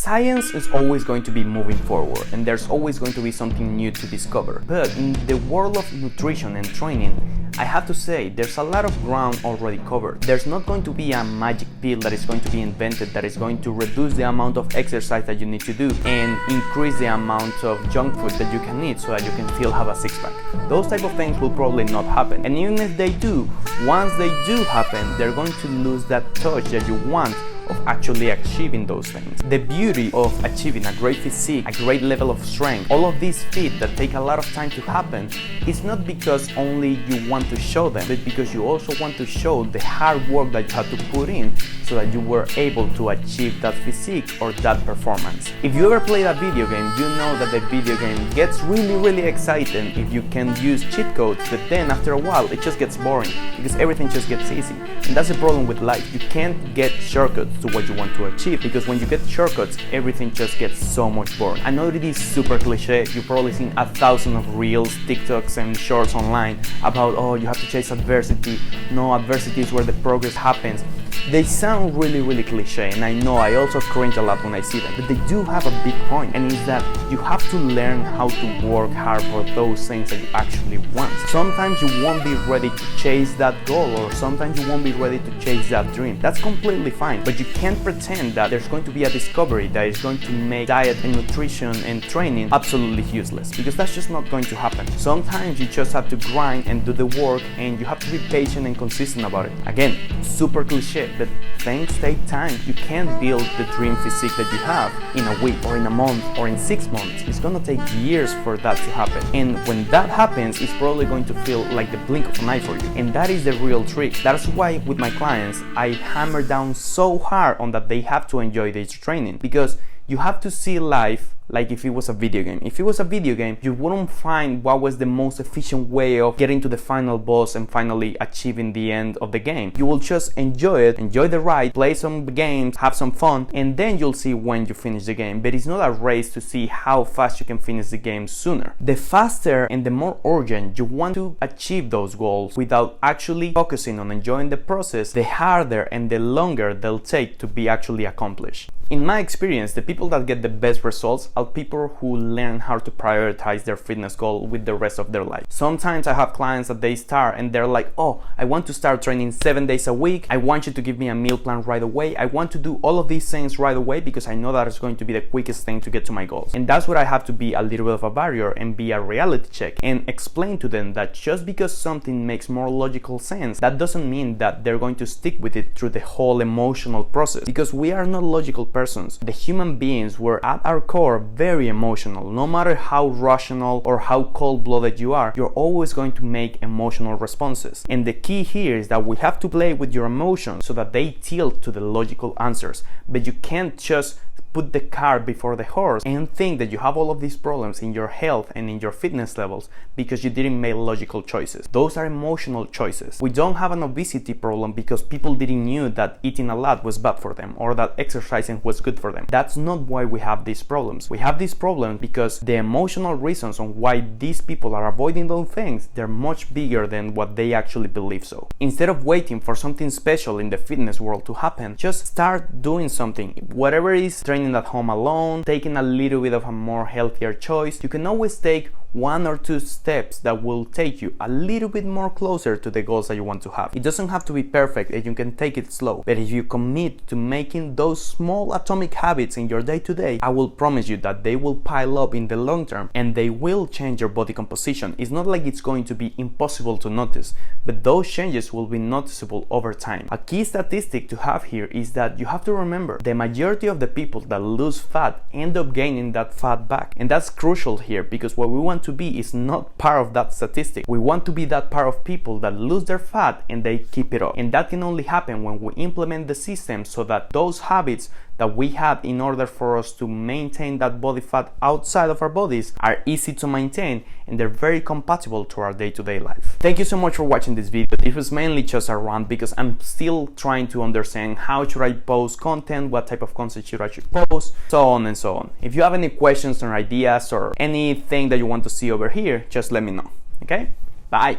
Science is always going to be moving forward, and there's always going to be something new to discover. But in the world of nutrition and training, I have to say there's a lot of ground already covered. There's not going to be a magic pill that is going to be invented that is going to reduce the amount of exercise that you need to do and increase the amount of junk food that you can eat so that you can still have a six-pack. Those type of things will probably not happen. And even if they do, once they do happen, they're going to lose that touch that you want of actually achieving those things. The beauty of achieving a great physique, a great level of strength, all of these feats that take a lot of time to happen, is not because only you want to show them, but because you also want to show the hard work that you had to put in so that you were able to achieve that physique or that performance. If you ever played a video game, you know that the video game gets really exciting if you can use cheat codes, but then after a while it just gets boring because everything just gets easy. And that's the problem with life. You can't get shortcuts to what you want to achieve, because when you get shortcuts, everything just gets so much boring. I know it is super cliche. You've probably seen 1,000 of reels, TikToks and shorts online about, oh, you have to chase adversity. No, adversity is where the progress happens. They sound really cliche, and I know I also cringe a lot when I see them, but they do have a big point, and it's that you have to learn how to work hard for those things that you actually want. Sometimes you won't be ready to chase that goal, or sometimes you won't be ready to chase that dream. That's completely fine, but you can't pretend that there's going to be a discovery that is going to make diet and nutrition and training absolutely useless, because that's just not going to happen. Sometimes you just have to grind and do the work, and you have to be patient and consistent about it. Again, super cliche, but things take time. You can't build the dream physique that you have in a week or in a month or in 6 months. It's gonna take years for that to happen. And when that happens, it's probably going to feel like the blink of an eye for you. And that is the real trick. That's why with my clients, I hammer down so hard on that they have to enjoy this training, because you have to see life like if it was a video game. If it was a video game, you wouldn't find what was the most efficient way of getting to the final boss and finally achieving the end of the game. You will just enjoy it, enjoy the ride, play some games, have some fun, and then you'll see when you finish the game. But it's not a race to see how fast you can finish the game sooner. The faster and the more urgent you want to achieve those goals without actually focusing on enjoying the process, the harder and the longer they'll take to be actually accomplished. In my experience, the people that get the best results are people who learn how to prioritize their fitness goal with the rest of their life. Sometimes I have clients that they start and they're like, oh, I want to start training 7 days a week. I want you to give me a meal plan right away. I want to do all of these things right away because I know that is going to be the quickest thing to get to my goals. And that's where I have to be a little bit of a barrier and be a reality check and explain to them that just because something makes more logical sense, that doesn't mean that they're going to stick with it through the whole emotional process, because we are not logical persons. The human beings were at our core very emotional. No matter how rational or how cold-blooded you are, you're always going to make emotional responses. And the key here is that we have to play with your emotions so that they tilt to the logical answers. But you can't just put the cart before the horse and think that you have all of these problems in your health and in your fitness levels because you didn't make logical choices. Those are emotional choices. We don't have an obesity problem because people didn't knew that eating a lot was bad for them or that exercising was good for them. That's not why we have these problems. We have these problems because the emotional reasons on why these people are avoiding those things, they're much bigger than what they actually believe so. Instead of waiting for something special in the fitness world to happen, just start doing something. Whatever it is, training at home alone, taking a little bit of a more healthier choice. You can always take 1 or 2 steps that will take you a little bit more closer to the goals that you want to have. It doesn't have to be perfect and you can take it slow, but if you commit to making those small atomic habits in your day-to-day, I will promise you that they will pile up in the long term and they will change your body composition. It's not like it's going to be impossible to notice, but those changes will be noticeable over time. A key statistic to have here is that you have to remember the majority of the people that lose fat end up gaining that fat back, and that's crucial here because what we want to be is not part of that statistic. We want to be that part of people that lose their fat and they keep it up, and that can only happen when we implement the system so that those habits that we have in order for us to maintain that body fat outside of our bodies are easy to maintain and they're very compatible to our day-to-day life. Thank you so much for watching this video. This was mainly just a rant because I'm still trying to understand how should I post content, what type of content should I post, so on and so on. If you have any questions or ideas or anything that you want to see over here, just let me know. Okay? Bye!